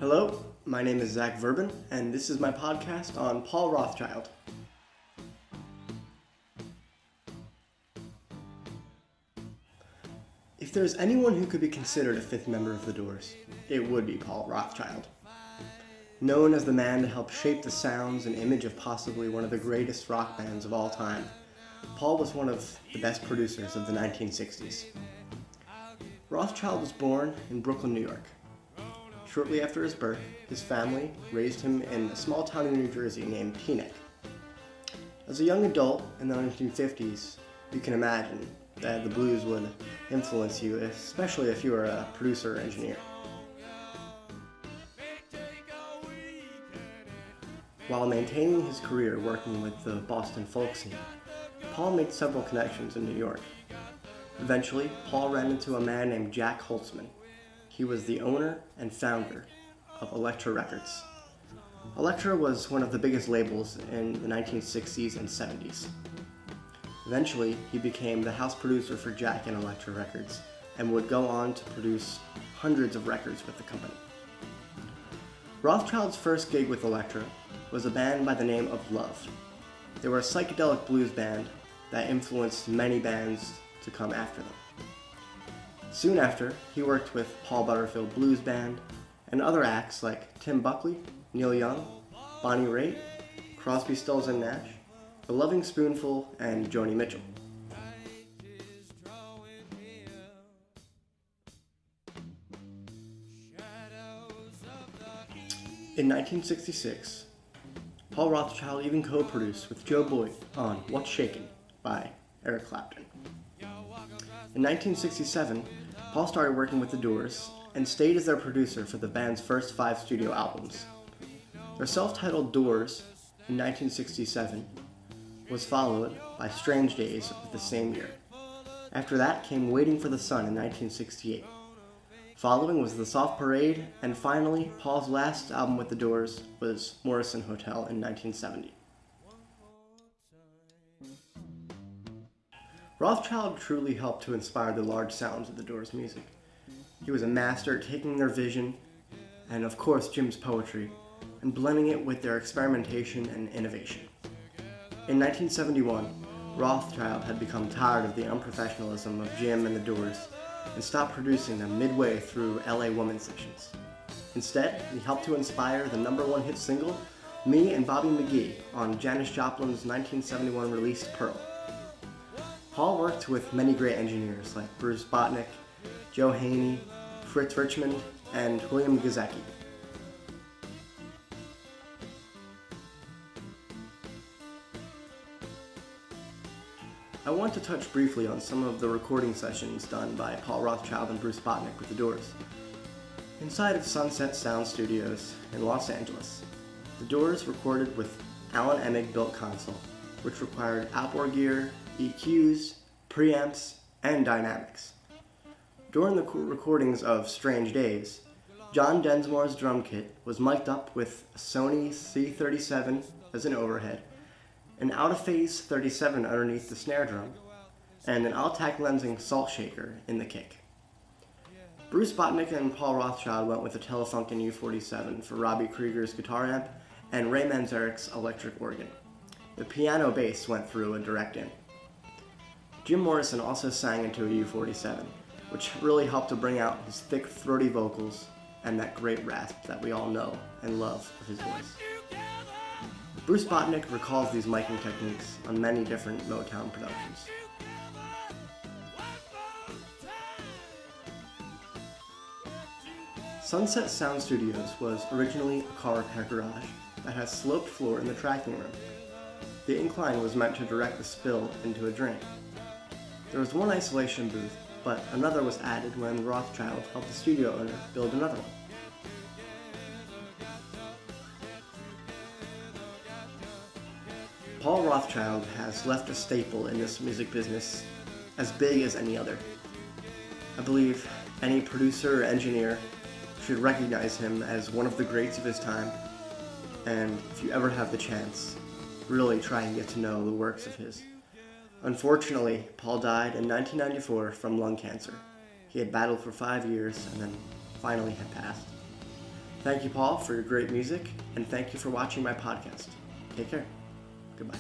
Hello, my name is Zach Verbin, and this is my podcast on Paul Rothchild. If there's anyone who could be considered a fifth member of the Doors, it would be Paul Rothchild. Known as the man to help shape the sounds and image of possibly one of the greatest rock bands of all time, Paul was one of the best producers of the 1960s. Rothchild was born in Brooklyn, New York. Shortly after his birth, his family raised him in a small town in New Jersey named Teaneck. As a young adult in the 1950s, you can imagine that the blues would influence you, especially if you were a producer or engineer. While maintaining his career working with the Boston folk scene, Paul made several connections in New York. Eventually, Paul ran into a man named Jack Holtzman. He was the owner and founder of Elektra Records. Elektra was one of the biggest labels in the 1960s and 70s. Eventually, he became the house producer for Jack and Elektra Records and would go on to produce hundreds of records with the company. Rothchild's first gig with Elektra was a band by the name of Love. They were a psychedelic blues band that influenced many bands to come after them. Soon after, he worked with Paul Butterfield Blues Band and other acts like Tim Buckley, Neil Young, Bonnie Raitt, Crosby, Stills and Nash, The Loving Spoonful, and Joni Mitchell. In 1966, Paul Rothchild even co-produced with Joe Boyd on What's Shakin' by Eric Clapton. In 1967, Paul started working with the Doors and stayed as their producer for the band's first 5 studio albums. Their self-titled Doors in 1967 was followed by Strange Days of the same year. After that came Waiting for the Sun in 1968. Following was The Soft Parade, and finally, Paul's last album with the Doors was Morrison Hotel in 1970. Rothchild truly helped to inspire the large sounds of the Doors' music. He was a master at taking their vision, and of course Jim's poetry, and blending it with their experimentation and innovation. In 1971, Rothchild had become tired of the unprofessionalism of Jim and the Doors and stopped producing them midway through LA Woman sessions. Instead, he helped to inspire the #1 hit single, Me and Bobby McGee, on Janis Joplin's 1971 release Pearl. Paul worked with many great engineers like Bruce Botnick, Joe Haney, Fritz Richmond, and William Gizecki. I want to touch briefly on some of the recording sessions done by Paul Rothchild and Bruce Botnick with the Doors. Inside of Sunset Sound Studios in Los Angeles, the Doors recorded with Alan Emig-built console, which required outboard gear, EQs, preamps, and dynamics. During the recordings of Strange Days, John Densmore's drum kit was mic'd up with a Sony C37 as an overhead, an out-of-phase 37 underneath the snare drum, and an Altac lensing salt shaker in the kick. Bruce Botnick and Paul Rothchild went with a Telefunken U47 for Robbie Krieger's guitar amp and Ray Manzarek's electric organ. The piano bass went through a direct in. Jim Morrison also sang into a U47, which really helped to bring out his thick, throaty vocals and that great rasp that we all know and love of his voice. Bruce Botnick recalls these miking techniques on many different Motown productions. Sunset Sound Studios was originally a car repair garage that has sloped floor in the tracking room. The incline was meant to direct the spill into a drain. There was one isolation booth, but another was added when Rothchild helped the studio owner build another one. Paul Rothchild has left a staple in this music business as big as any other. I believe any producer or engineer should recognize him as one of the greats of his time, and if you ever have the chance, really try and get to know the works of his. Unfortunately, Paul died in 1994 from lung cancer. He had battled for 5 years and then finally had passed. Thank you, Paul, for your great music, and thank you for watching my podcast. Take care. Goodbye.